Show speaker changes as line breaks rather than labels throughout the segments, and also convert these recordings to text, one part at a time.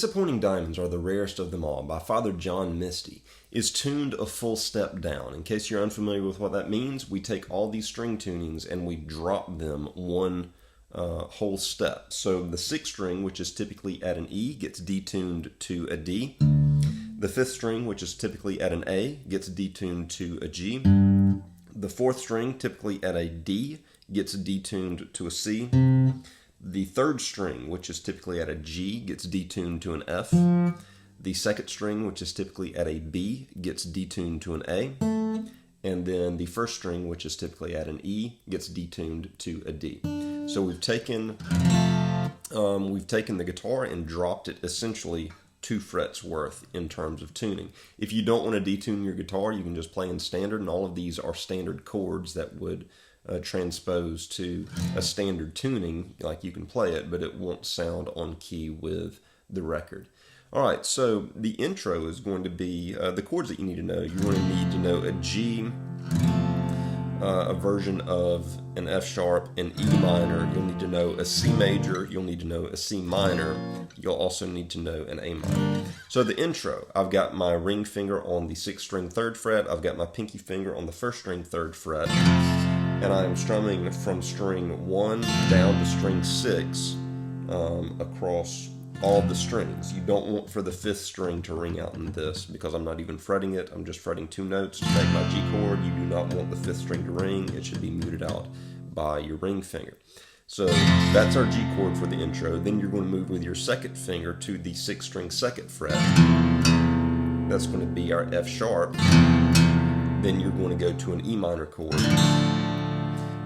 Disappointing Diamonds Are the Rarest of Them All by Father John Misty is tuned a full step down. In case you're unfamiliar with what that means, we take all these string tunings and we drop them one whole step. So the sixth string, which is typically at an E, gets detuned to a D. The fifth string, which is typically at an A, gets detuned to a G. The fourth string, typically at a D, gets detuned to a C. The third string, which is typically at a G, gets detuned to an F. The second string, which is typically at a B, gets detuned to an A. And then the first string, which is typically at an E, gets detuned to a D. So we've taken the guitar and dropped it essentially 2 frets worth in terms of tuning. If you don't want to detune your guitar, you can just play in standard, and all of these are standard chords that would transpose to a standard tuning. Like, you can play it, but it won't sound on key with the record. All right, so the intro is going to be the chords that you need to know. You're going to need to know a G, a version of an F sharp, an E minor. You'll need to know a C major. You'll need to know a C minor. You'll also need to know an A minor. So the intro, I've got my ring finger on the 6th string 3rd fret. I've got my pinky finger on the 1st string 3rd fret. And I'm strumming from string 1 down to string 6 across all the strings. You don't want for the 5th string to ring out in this, because I'm not even fretting it. I'm just fretting 2 notes to make my G chord. You do not want the 5th string to ring. It should be muted out by your ring finger. So that's our G chord for the intro. Then you're going to move with your 2nd finger to the 6th string 2nd fret. That's going to be our F sharp. Then you're going to go to an E minor chord.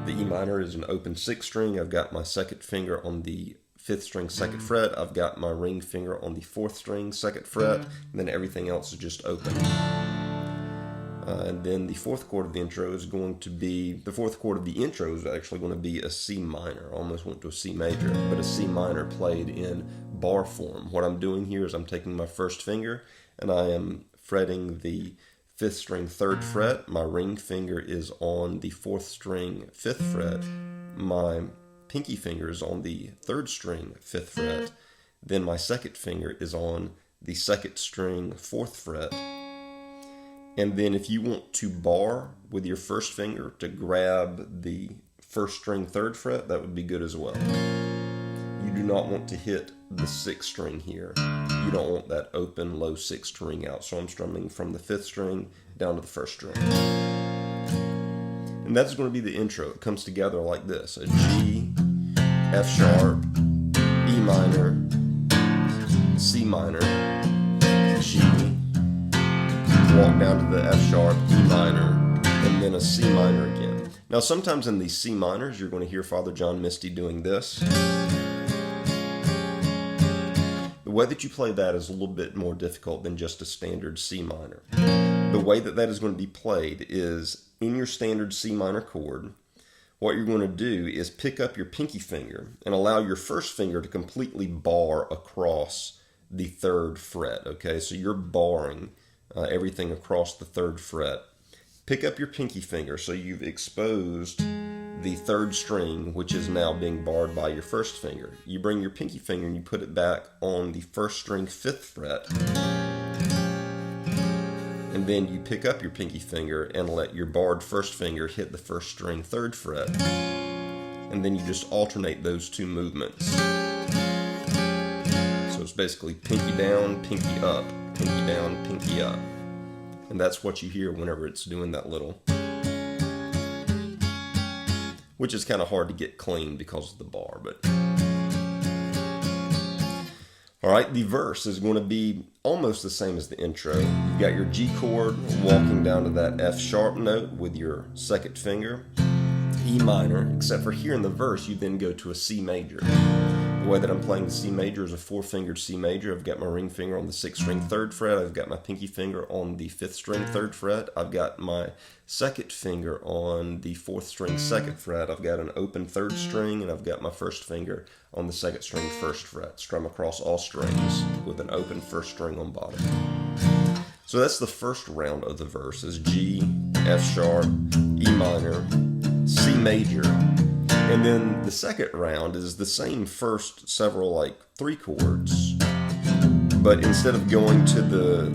The E minor is an open 6th string. I've got my 2nd finger on the 5th string 2nd fret. I've got my ring finger on the 4th string 2nd fret. And then everything else is just open. And then the 4th chord of the intro is going to be, the 4th chord of the intro is actually going to be a C minor. I almost went to a C major, but a C minor played in bar form. What I'm doing here is I'm taking my 1st finger and I am fretting the 5th string 3rd fret. My ring finger is on the 4th string 5th fret. My pinky finger is on the 3rd string 5th fret. Then my 2nd finger is on the 2nd string 4th fret. And then if you want to bar with your 1st finger to grab the 1st string 3rd fret, that would be good as well. You do not want to hit the 6th string here. You don't want that open low 6th to ring out. So I'm strumming from the 5th string down to the 1st string. And that's going to be the intro. It comes together like this: a G, F sharp, E minor, C minor, G, walk down to the F sharp, E minor, and then a C minor again. Now sometimes in these C minors, you're going to hear Father John Misty doing this. The way that you play that is a little bit more difficult than just a standard C minor. The way that that is going to be played is in your standard C minor chord. What you're going to do is pick up your pinky finger and allow your 1st finger to completely bar across the 3rd fret. Okay, so you're barring everything across the 3rd fret. Pick up your pinky finger so you've exposed the 3rd string, which is now being barred by your 1st finger. You bring your pinky finger and you put it back on the 1st string 5th fret. And then you pick up your pinky finger and let your barred 1st finger hit the 1st string 3rd fret. And then you just alternate those 2 movements. So it's basically pinky down, pinky up, pinky down, pinky up. And that's what you hear whenever it's doing that little, which is kind of hard to get clean because of the bar. But all right, the verse is going to be almost the same as the intro. You've got your G chord walking down to that F sharp note with your 2nd finger, E minor, except for here in the verse, you then go to a C major. The way that I'm playing the C major is a 4-fingered C major. I've got my ring finger on the 6th string 3rd fret. I've got my pinky finger on the 5th string 3rd fret. I've got my 2nd finger on the 4th string 2nd fret. I've got an open 3rd string, and I've got my 1st finger on the 2nd string 1st fret. Strum across all strings with an open 1st string on bottom. So that's the first round of the verse, is G, F sharp, E minor, C major. And then the second round is the same first several, like 3 chords. But instead of going to the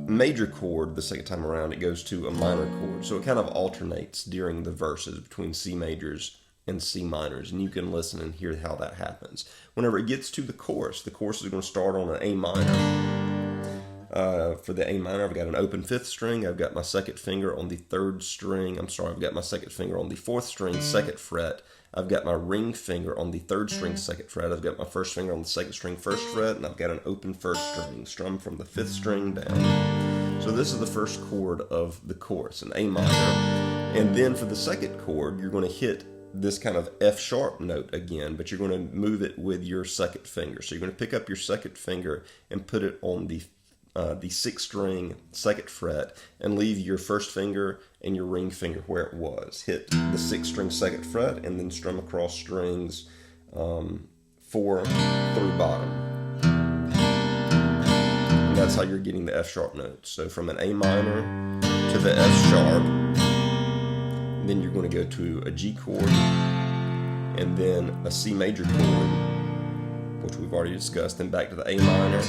major chord the second time around, it goes to a minor chord. So it kind of alternates during the verses between C majors and C minors, and you can listen and hear how that happens. Whenever it gets to the chorus is going to start on an A minor. For the A minor, I've got an open 5th string. I've got my second finger on the 3rd string. I've got my second finger on the 4th string, 2nd fret. I've got my ring finger on the 3rd string, 2nd fret. I've got my first finger on the 2nd string, 1st fret, and I've got an open 1st string, strum from the 5th string down. So this is the first chord of the chorus, an A minor. And then for the second chord, you're going to hit this kind of F sharp note again, but you're going to move it with your second finger. So you're going to pick up your second finger and put it on the 6th string, 2nd fret, and leave your first finger and your ring finger where it was. Hit the 6th string, 2nd fret, and then strum across strings 4 through bottom. And that's how you're getting the F sharp notes. So from an A minor to the F sharp, then you're going to go to a G chord, and then a C major chord, which we've already discussed, then back to the A minor,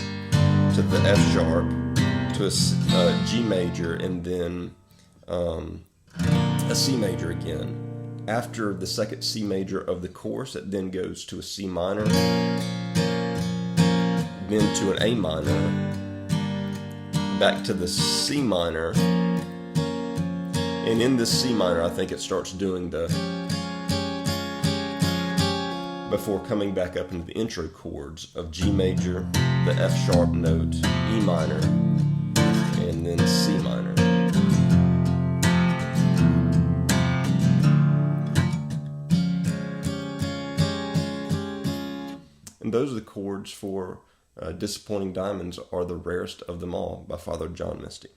to the F sharp, to a G major, and then a C major again. After the second C major of the chorus, it then goes to a C minor, then to an A minor, back to the C minor, and in this C minor, I think it starts doing before coming back up into the intro chords of G major, the F sharp note, E minor, and then C minor. And those are the chords for Disappointing Diamonds Are the Rarest of Them All by Father John Misty.